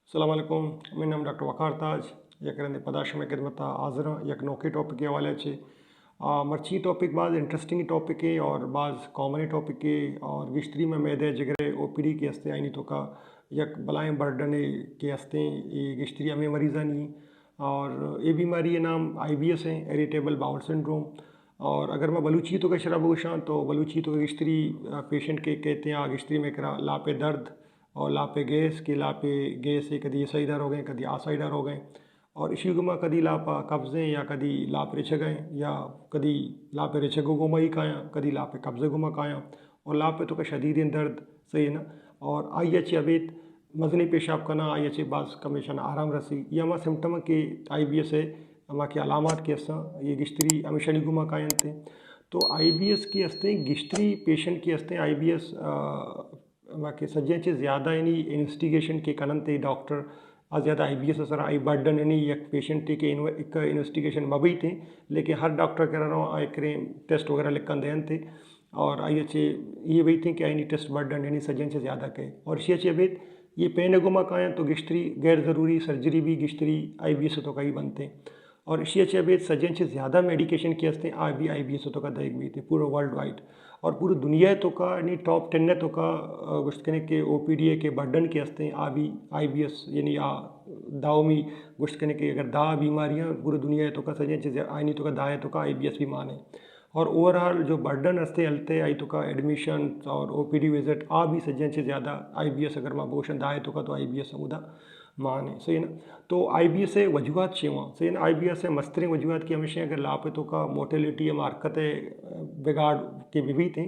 अस्सलाम वालेकुम। मेरा नाम डॉक्टर वक़ार ताज। यकरंदे पदाश में खिदमत हाज़िर हाँ एक नौके टॉपिक के हवाले से मर्ची टॉपिक बाज़ इंटरेस्टिंग टॉपिक है और बाज़ कॉमन टॉपिक है और गिश्तरी में मैदे जिगरे ओपीडी के हस्ते आइनी तो का यक बलाएं बर्डन के हस्ते ये गिश्तरी हमें मरीज़ा नहीं और ये बीमारी है नाम IBS है, इरिटेबल बाउल सिंड्रोम। और अगर मैं बलूची तो का शराब गोशां तो बलूची तो गिश्तरी पेशेंट के कहते हैं गिश्तरी में करा लापे दर्द और लापे गैस के लापे गैस से कदी सईदार हो गए कदी आसाइडर हो गए और इसी गुमा कदी लापा कब्ज़े या कदी लाप रिछ गए या कदी लापे रिछ गुमा ही खाया कदी लापे कब्ज़े गुमा खाया और लापे तो का शदीद दर्द सही है ना। और आई अच्छे अबेत मजनी पेशाब करना आई अच्छे बास कमीशन आराम रसी या हमारा सिम्टम के IBS है हमारे के अलामत के असा ये गिश्तरी हमेशा नहीं गुमा कायन थे। तो IBS के हस्ते गिश्तरी पेशेंट के हस्ते IBS बाकी सजेंचे ज़्यादा यानी इन्वेस्टिगेशन के कनन ते डॉक्टर ज़्यादा IBS असर आई बर्डन यानी एक पेशेंट के एक इन्वेस्टिगेशन मबई थे लेकिन हर डॉक्टर कह रहा हूँ आई करें टेस्ट वगैरह लिखन देन थे और आई अच्छे ये वही थी कि आई टेस्ट बर्डन यानी सजेंचे ज़्यादा के और इसी अच्छे अभी ये पेन गुमा का तो गिश्तरी गैर ज़रूरी सर्जरी भी गिश्तरी IBS तो कई बनते और इसी अच्छे अभी सजेंचे ज़्यादा मेडिकेशन के हस्ते भी IBS तो का दायक भी थे पूरे वर्ल्ड वाइड और पूरी दुनिया तो का यानी टॉप 10 तो का गुश्तने के OPD के बर्डन के हस्ते भी IBS यानी दाव में गुश्तने के अगर दा बीमारियाँ पूरी दुनिया तो का सजें चीज़ें आईनी तो का दाए तो का IBS भी माने और ओवरऑल जो बर्डन हस्ते हलते आई तो का एडमिशन और OPD विजिट भी सजें से ज़्यादा IBS अगर माँ बोशन दाए तो का तो IBS समुदा माने सही ना। तो IBS से वजूहत शेवा सही ना IBS से मस्तरे वजूहत की हमेशा अगर लापतों का मोर्टेलिटी हम हरकतें बिगाड़ के भी थे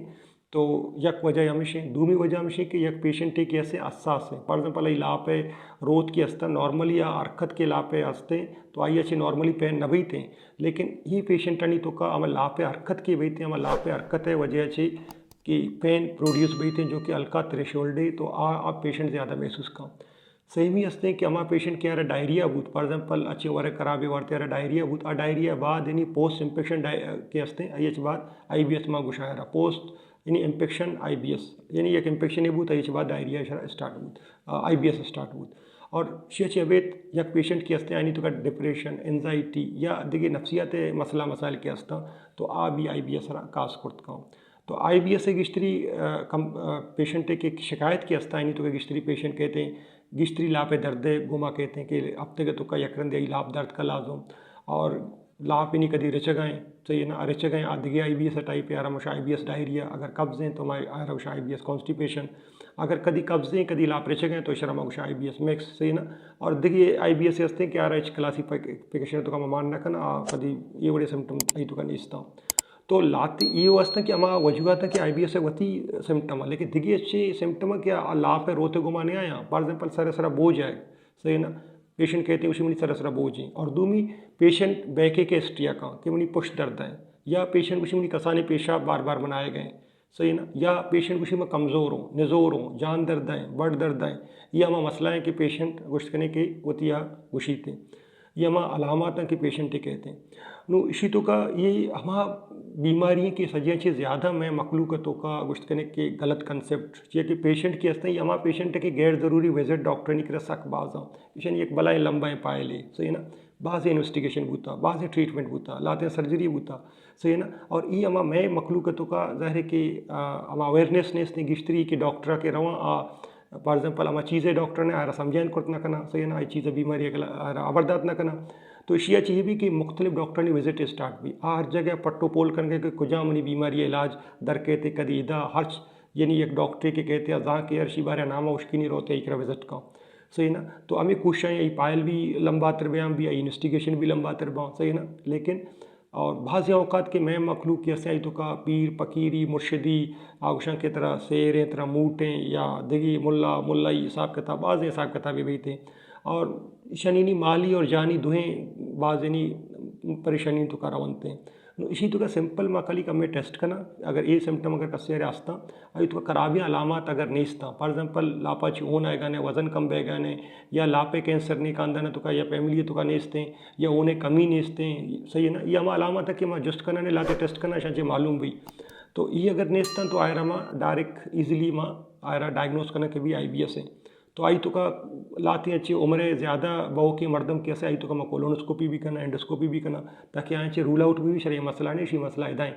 तो यक वजह हमेशा दूसरी वजह हमेशा कि यक पेशेंट के कैसे हसास है फॉर एग्जांपल लापे रोद के हस्ते नॉर्मली या हरकत के लापे हस्ते तो आई अच्छे नॉर्मली पेन न भी थे लेकिन ये पेशेंट नहीं तो का हम लापे हरकत के भी थे हम लापे हरकत वजह से कि पेन प्रोड्यूस भी थे जो कि हल्का थ्रेशोल्ड है तो आप पेशेंट ज़्यादा महसूस का सेमी हस्ते कि हमारा पेशेंट के यार डायरिया बूत फॉर एग्जांपल अच्छे वारे खराबे वारते यार डायरिया बूत डायरिया बाद यानी पोस्ट इन्फेक्शन के हस्ते आई बाद IBS में गुशायरा पोस्ट यानी इन्फेक्शन IBS यानी एक इन्फेक्शन बूत आई बाद डायरिया स्टार्ट बूत IBS स्टार्ट बूत और शेच अबेत यक पेशेंट के हस्ते यानी तो का डिप्रेशन एनजाइटी या देखिए नफ्सियात मसला मसाइल के हस्ता तो भी IBS कास कुर्त का तो IBS से गिश्तरी पेशेंट के शिकायत की हस्ता यानी तो का गिश्तरी पेशेंट कहते हैं गिश्तरी लापे दर्द गुमा कहते हैं कि हफ्ते के तो का यकरंद यही लाप दर्द का लाजम और लाप इन्हीं कदी रिच गए सही है ना रिच गए आदि IBS टाइप है आरामशा IBS डायरिया अगर कब्ज़ हैं तो आरामशा IBS कॉन्स्टिपेशन अगर कदी कब्ज़ हैं कदी लाप रिच गए तो शर्मा गुशा IBS मिक्स सही ना। और देखिए IBS हस्ते कि RH क्लासिफिकेशन तो का मान न करना कदी ये बड़े सिम्टम आई तो का नहीं तो लाते ये वास्ता कि हमारा वजूहत है कि IBS है वती सिम्टम है लेकिन दिगी अच्छे सिम्टम है क्या लाभ है रोते घुमाने आया फॉर एग्जांपल सर सरा बोझ है सही ना पेशेंट कहते हैं उसी में सर सरा बोझ है और दूमी पेशेंट बैके के स्टिया का कि उन्हें पुश दर्द है या पेशेंट उसी में कसाने पेशाब बार बार बनाए गए सही ना या पेशेंट उसी में कमज़ोर हो नज़ोर हो जान दर्द है बड़ दर्द है यह हमारा मसला है कि पेशेंट गुश्त करने के वतिया गुशी थे ये हमारा अलामत के पेशेंट कहते हैं नो इसी तो का ये हमारा बीमारियों की सजेंचे ज़्यादा में मखलूकतों का गुश्त करने के गलत कंसेप्ट ये कि पेशेंट के हस्ते हमारा पेशेंट के गैर ज़रूरी विजिट डॉक्टर नहीं कर सक बाजा इशन एक बलाएं लंबाएं पाए ले सही ना बाज़ इन्वेस्टिगेशन बूता बाज़ ट्रीटमेंट बूता लाते सर्जरी बूता सही है ना। और ये हमारा मैं मखलूकतों का ज़ाहिर है कि हमारा अवेयरनेस ने गिश्तरी के डॉक्टर के रवा फॉर एग्जांपल हमारा चीज़ें डॉक्टर ने आरा समझान कुर्त न करना सही है ना चीज़ें बीमारी अबरदात न करना तो इशिया चाहिए भी कि मुख्तलिफ डॉक्टर ने विजिट स्टार्ट भी हर जगह पट्टो पोल करके कि कुजा मनी बीमारी इलाज दर कहते कदी इदा हर्च यानी एक डॉक्टर के कहते हैं जहाँ के अर्शी बारे नामा उसकी नहीं रोते एक विजिट का सही ना। तो हमें कोशिशें यही पायल भी लंबा तरब्याम भी इन्वेस्टिगेशन भी लंबा तरबा सही ना लेकिन और बाज़ औक़ात के मैं मखलूक के आई तो का पीर फ़कीरी मुर्शदी आगुशा की तरह शेरें तरह मूटें या दिगी मुल्ला मुल्ला हिसाब किताब बाज़ हिसाब किताबें भी थे और शनीनी माली और जानी दुहें बाज़नी परेशानी तो का रवनते हैं इसी तो का सिंपल माकली का मैं टेस्ट करना अगर ये सिम्टम अगर कस्से रास्ता अभी तो खराबियाँ अलामत अगर नेस्ता फॉर एग्जांपल लापा ऊन आएगा ने वज़न कम बेगा ने या लापे कैंसर नहीं कांदा ने तो का या फैमिली तो का नेस्ते या उन्हें कमी नेस्ते सही है ना ये हमारा अलामत है कि मैं जस्ट करना ने लाते टेस्ट करना शायद मालूम भी तो ये अगर नेस्ता तो आयरा माँ डायरेक्ट ईजिली माँ आयरा डायग्नोस करने के भी IBS है तो आई तो का लाती अच्छी उम्र ज़्यादा बहू के मर्दम कैसे आई तो का कोलोनोस्कोपी भी करना एंडोस्कोपी भी करना ताकि आए रूल आउट भी शरीर मसला नहीं शी मसला इदाएँ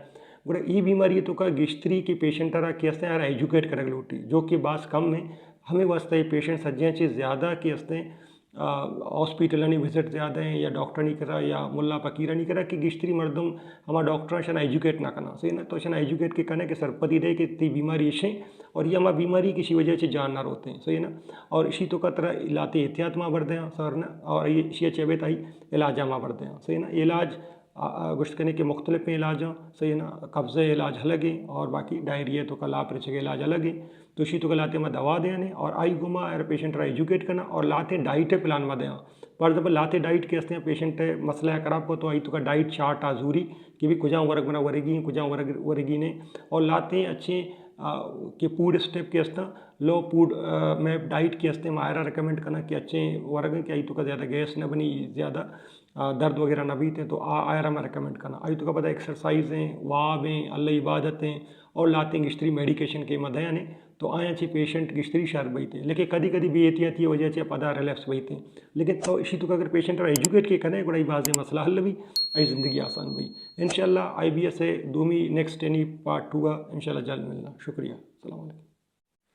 गुड़ा ई बीमारी तो का गिश्तरी के पेशेंट कैसे यार एजुकेट करें लोटी जो कि बास कम है हमें वास्ते ये पेशेंट सज्जे चीज़ ज़्यादा कि हंसते हॉस्पिटल नहीं विजिट ज़्यादा हैं या डॉक्टर नहीं करा या मुल्ला फकीरा नहीं करा कि गिश्तरी मर्दम हमारा डॉक्टर शन एजुकेट ना करना सही ना तो शन एजुकेट के करने के सरपति रहे कि इतनी बीमारी इशे और ये हमारी बीमारी किसी वजह से जान ना रोते हैं सही ना और इसी तो का तरह लाते एहतियात माँ बढ़ते हैं सर ना और ये इसी चेबे ताई इलाजा माँ बढ़ते हैं सही ना इलाज गुश्त करने के मुख्तलिफ इलाज सही ना कब्ज़े इलाज अलग है और बाकी डायरिया तो कला परिच के इलाज अलग है तो इसी तो का लाते में दवा देने और आई गुमा यार पेशेंट एजुकेट करना और लाते डाइट प्लान में दें पर जब लाते डाइट के हंसते हैं पेशेंट मसला खराब को तो आई तो का डाइट चार्ट आजूरी कि भी कुछ वर्ग बना वरेगी कुछ वरेगी ने और लाते अच्छे कि फूड स्टेप के हंसता लो फूड में डाइट के हंसते मायरा रिकमेंड करना कि अच्छे वर्ग कि आई तो का ज़्यादा गैस न बनी ज़्यादा दर्द वगैरह ना बीते तो आयरा में रिकमेंड करना आई तो का पता एक्सरसाइज हैं वाब हैं अल्लाह इबादतें और लाते गिश्तरी मेडिकेशन के मदया ने तो आए अच्छे पेशेंट गिश्तरी शर बई थे लेकिन कभी कभी बेहतियाती वजह से पदा रिलैप्स बई थे लेकिन तो इसी तो अगर पेशेंट एजुकेट के करें बड़ा बाज़ मसला हल भी आई ज़िंदगी आसान भी इंशाल्लाह IBS है दूमी नेक्स्ट एनी पार्ट हुआ इंशाल्लाह जल्द मिलना शुक्रिया अस्सलाम वालेकुम।